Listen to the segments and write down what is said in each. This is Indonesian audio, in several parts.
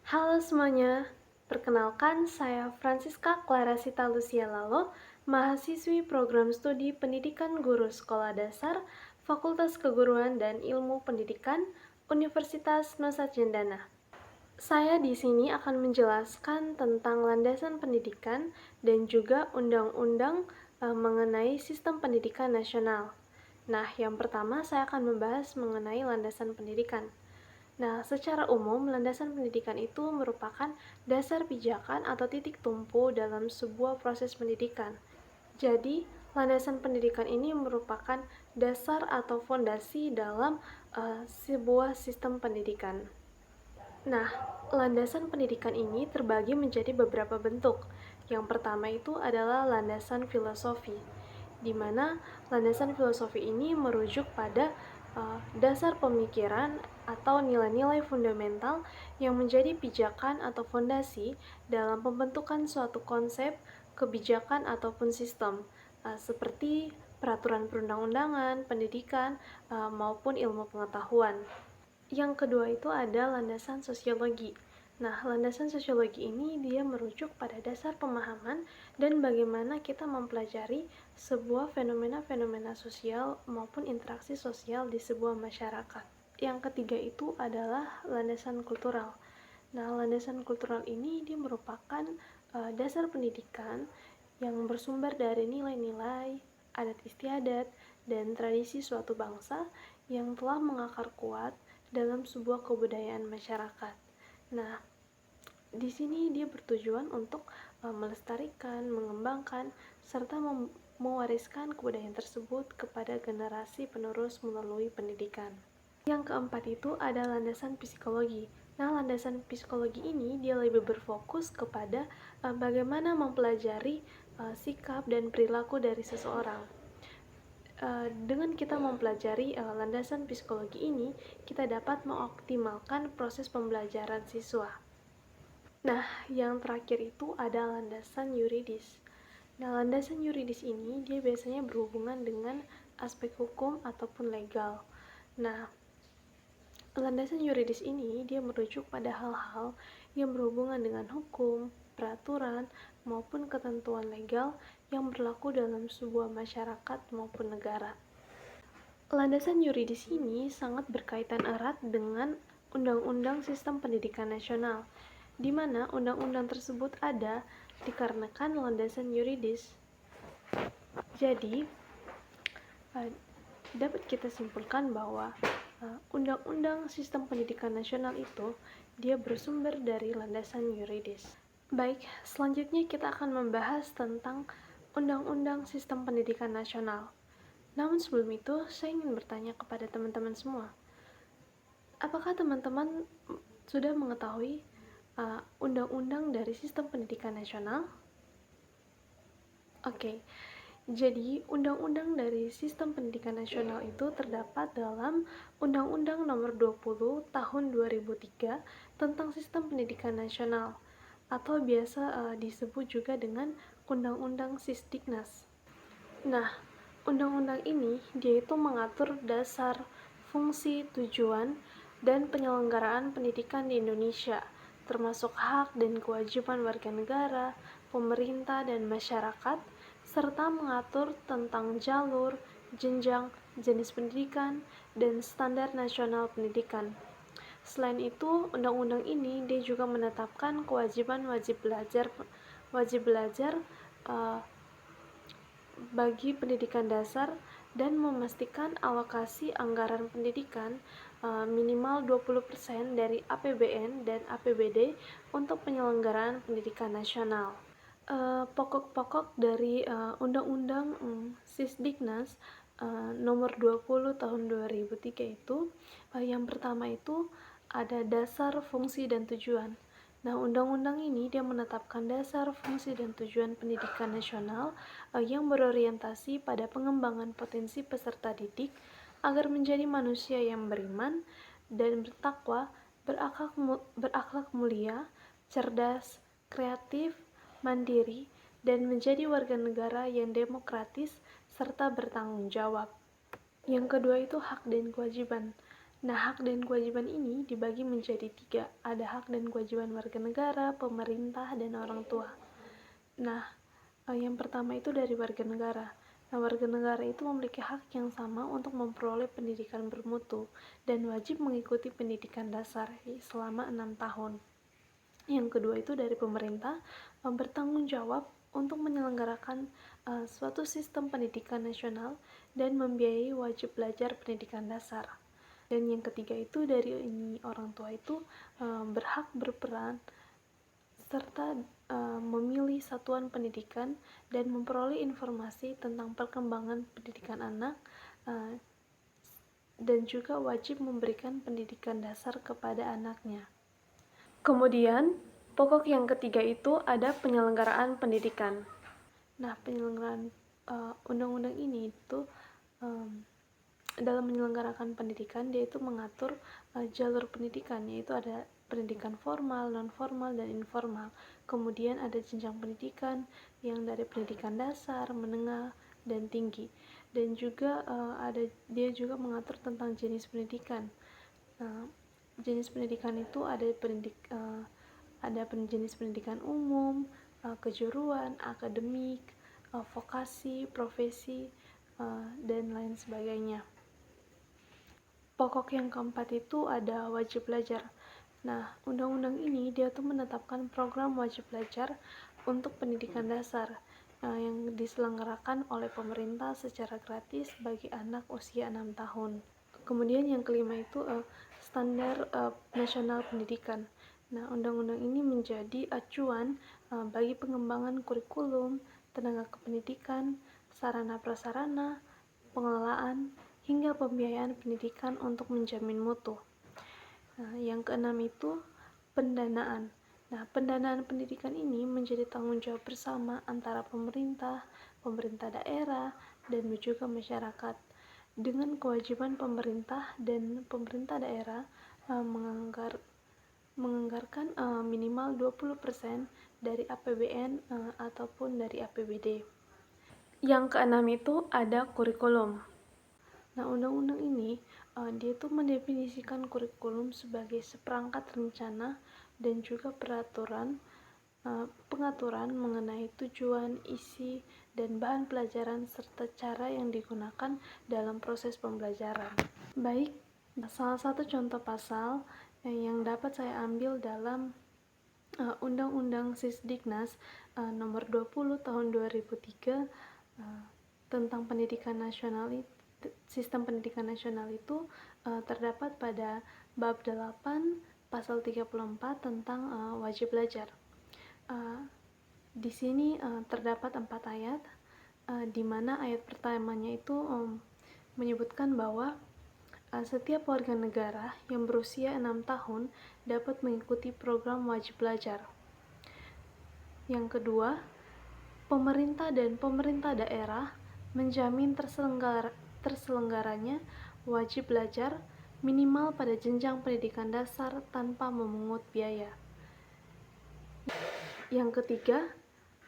Halo semuanya, perkenalkan saya Francisca Clarasita Lucia Lalo, mahasiswi program studi Pendidikan Guru Sekolah Dasar, Fakultas Keguruan dan Ilmu Pendidikan, Universitas Nusa Cendana. Saya di sini akan menjelaskan tentang landasan pendidikan dan juga undang-undang mengenai sistem pendidikan nasional. Nah, yang pertama saya akan membahas mengenai landasan pendidikan. Nah, secara umum, landasan pendidikan itu merupakan dasar pijakan atau titik tumpu dalam sebuah proses pendidikan. Jadi, landasan pendidikan ini merupakan dasar atau fondasi dalam sebuah sistem pendidikan. Nah, landasan pendidikan ini terbagi menjadi beberapa bentuk. Yang pertama itu adalah landasan filosofi, di mana landasan filosofi ini merujuk pada dasar pemikiran atau nilai-nilai fundamental yang menjadi pijakan atau fondasi dalam pembentukan suatu konsep, kebijakan ataupun sistem, seperti peraturan perundang-undangan, pendidikan, maupun ilmu pengetahuan. Yang kedua itu ada landasan sosiologi. Nah, landasan sosiologi ini dia merujuk pada dasar pemahaman dan bagaimana kita mempelajari sebuah fenomena-fenomena sosial maupun interaksi sosial di sebuah masyarakat. Yang ketiga itu adalah landasan kultural. Nah, landasan kultural ini dia merupakan dasar pendidikan yang bersumber dari nilai-nilai, adat istiadat, dan tradisi suatu bangsa yang telah mengakar kuat dalam sebuah kebudayaan masyarakat. Nah, di sini dia bertujuan untuk melestarikan, mengembangkan, serta mewariskan kebudayaan tersebut kepada generasi penerus melalui pendidikan. Yang keempat itu ada landasan psikologi. Nah, landasan psikologi ini dia lebih berfokus kepada bagaimana mempelajari sikap dan perilaku dari seseorang. Dengan kita mempelajari landasan psikologi ini, kita dapat mengoptimalkan proses pembelajaran siswa. Nah, yang terakhir itu ada landasan yuridis. Nah, landasan yuridis ini dia biasanya berhubungan dengan aspek hukum ataupun legal. Nah, landasan yuridis ini dia merujuk pada hal-hal yang berhubungan dengan hukum, peraturan, maupun ketentuan legal yang berlaku dalam sebuah masyarakat maupun negara. Landasan yuridis ini sangat berkaitan erat dengan Undang-Undang Sistem Pendidikan Nasional, di mana undang-undang tersebut ada dikarenakan landasan yuridis. Jadi, dapat kita simpulkan bahwa Undang-Undang Sistem Pendidikan Nasional itu dia bersumber dari landasan yuridis. Baik, selanjutnya kita akan membahas tentang Undang-Undang Sistem Pendidikan Nasional. Namun sebelum itu, saya ingin bertanya kepada teman-teman semua. Apakah teman-teman sudah mengetahui undang-undang dari Sistem Pendidikan Nasional? Oke. Jadi, undang-undang dari Sistem Pendidikan Nasional itu terdapat dalam Undang-Undang Nomor 20 Tahun 2003 tentang Sistem Pendidikan Nasional, atau biasa disebut juga dengan Undang-Undang Sisdiknas. Nah, undang-undang ini dia itu mengatur dasar, fungsi, tujuan, dan penyelenggaraan pendidikan di Indonesia, termasuk hak dan kewajiban warga negara, pemerintah, dan masyarakat, serta mengatur tentang jalur, jenjang, jenis pendidikan, dan standar nasional pendidikan. Selain itu, undang-undang ini dia juga menetapkan kewajiban wajib belajar bagi pendidikan dasar dan memastikan alokasi anggaran pendidikan minimal 20% dari APBN dan APBD untuk penyelenggaraan pendidikan nasional. Pokok-pokok dari Undang-Undang Sisdiknas nomor 20 tahun 2003 itu yang pertama itu ada dasar, fungsi, dan tujuan. Nah, undang-undang ini dia menetapkan dasar, fungsi, dan tujuan pendidikan nasional yang berorientasi pada pengembangan potensi peserta didik agar menjadi manusia yang beriman dan bertakwa, berakhlak mulia, cerdas, kreatif, mandiri, dan menjadi warga negara yang demokratis serta bertanggung jawab. Yang kedua itu hak dan kewajiban. Nah, hak dan kewajiban ini dibagi menjadi 3. Ada hak dan kewajiban warga negara, pemerintah, dan orang tua. Nah, yang pertama itu dari warga negara. Nah, warga negara itu memiliki hak yang sama untuk memperoleh pendidikan bermutu dan wajib mengikuti pendidikan dasar selama 6 tahun. Yang kedua itu dari pemerintah, bertanggung jawab untuk menyelenggarakan suatu sistem pendidikan nasional dan membiayai wajib belajar pendidikan dasar. Dan yang ketiga itu dari orang tua itu berhak berperan serta memilih satuan pendidikan dan memperoleh informasi tentang perkembangan pendidikan anak dan juga wajib memberikan pendidikan dasar kepada anaknya. Kemudian, pokok yang ketiga itu ada penyelenggaraan pendidikan. Nah, penyelenggaraan undang-undang ini itu dalam menyelenggarakan pendidikan, dia itu mengatur jalur pendidikan, yaitu ada pendidikan formal, non formal, dan informal. Kemudian ada jenjang pendidikan yang dari pendidikan dasar, menengah, dan tinggi. Dan juga dia juga mengatur tentang jenis pendidikan. Jenis pendidikan itu ada jenis pendidikan umum, kejuruan, akademik, vokasi, profesi, dan lain sebagainya. Pokok yang keempat itu ada wajib belajar. Nah, undang-undang ini dia tuh menetapkan program wajib belajar untuk pendidikan dasar yang diselenggarakan oleh pemerintah secara gratis bagi anak usia 6 tahun. Kemudian yang kelima itu standar nasional pendidikan. Nah, undang-undang ini menjadi acuan bagi pengembangan kurikulum, tenaga kependidikan, sarana prasarana, pengelolaan, hingga pembiayaan pendidikan untuk menjamin mutu. Nah, yang keenam itu pendanaan. Nah, pendanaan pendidikan ini menjadi tanggung jawab bersama antara pemerintah, pemerintah daerah, dan juga masyarakat. Dengan kewajiban pemerintah dan pemerintah daerah menganggarkan minimal 20% dari APBN ataupun dari APBD. Yang keenam itu ada kurikulum. Nah, undang-undang ini dia tuh mendefinisikan kurikulum sebagai seperangkat rencana dan juga pengaturan mengenai tujuan, isi, dan bahan pelajaran serta cara yang digunakan dalam proses pembelajaran. Baik, salah satu contoh pasal yang dapat saya ambil dalam Undang-Undang Sisdiknas nomor 20 tahun 2003 tentang pendidikan nasional itu. Sistem pendidikan nasional itu terdapat pada bab 8 pasal 34 tentang wajib belajar. Di sini terdapat 4 ayat di mana ayat pertamanya itu menyebutkan bahwa setiap warga negara yang berusia 6 tahun dapat mengikuti program wajib belajar. Yang kedua, pemerintah dan pemerintah daerah menjamin terselenggaranya wajib belajar minimal pada jenjang pendidikan dasar tanpa memungut biaya. Yang ketiga,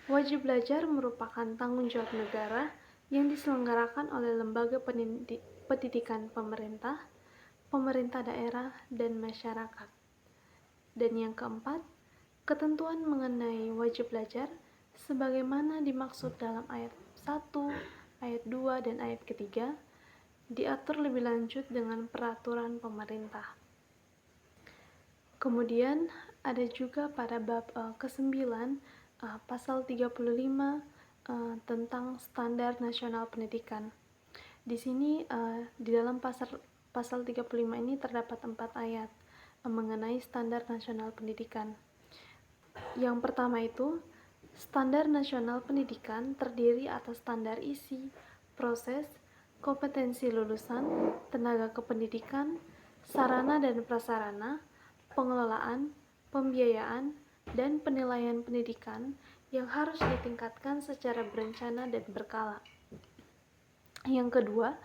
wajib belajar merupakan tanggung jawab negara yang diselenggarakan oleh lembaga pendidikan pemerintah, pemerintah daerah, dan masyarakat. Dan yang keempat, ketentuan mengenai wajib belajar sebagaimana dimaksud dalam ayat 1, ayat 2, dan ayat ketiga diatur lebih lanjut dengan peraturan pemerintah. Kemudian ada juga pada bab ke-9 pasal 35 tentang standar nasional pendidikan. Di sini di dalam pasal 35 ini terdapat 4 ayat mengenai standar nasional pendidikan. Yang pertama itu, standar nasional pendidikan terdiri atas standar isi, proses, kompetensi lulusan, tenaga kependidikan, sarana dan prasarana, pengelolaan, pembiayaan, dan penilaian pendidikan yang harus ditingkatkan secara berencana dan berkala. Yang kedua,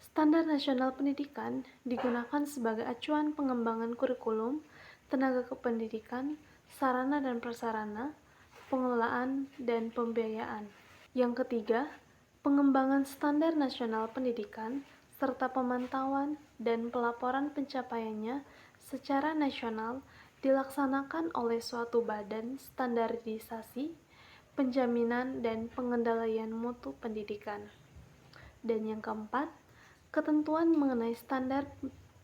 standar nasional pendidikan digunakan sebagai acuan pengembangan kurikulum, tenaga kependidikan, sarana dan prasarana, pengelolaan, dan pembiayaan. Yang ketiga, pengembangan standar nasional pendidikan serta pemantauan dan pelaporan pencapaiannya secara nasional dilaksanakan oleh suatu badan standarisasi, penjaminan, dan pengendalian mutu pendidikan. Dan yang keempat, ketentuan mengenai standar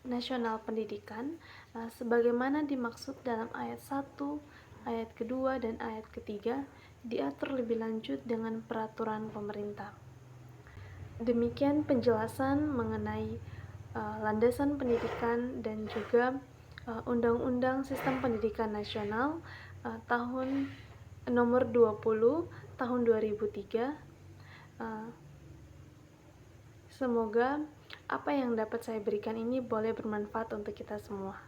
nasional pendidikan sebagaimana dimaksud dalam ayat 1, ayat kedua, dan ayat ketiga diatur lebih lanjut dengan peraturan pemerintah. Demikian penjelasan mengenai landasan pendidikan dan juga Undang-Undang Sistem Pendidikan Nasional tahun nomor 20 tahun 2003. Semoga apa yang dapat saya berikan ini boleh bermanfaat untuk kita semua.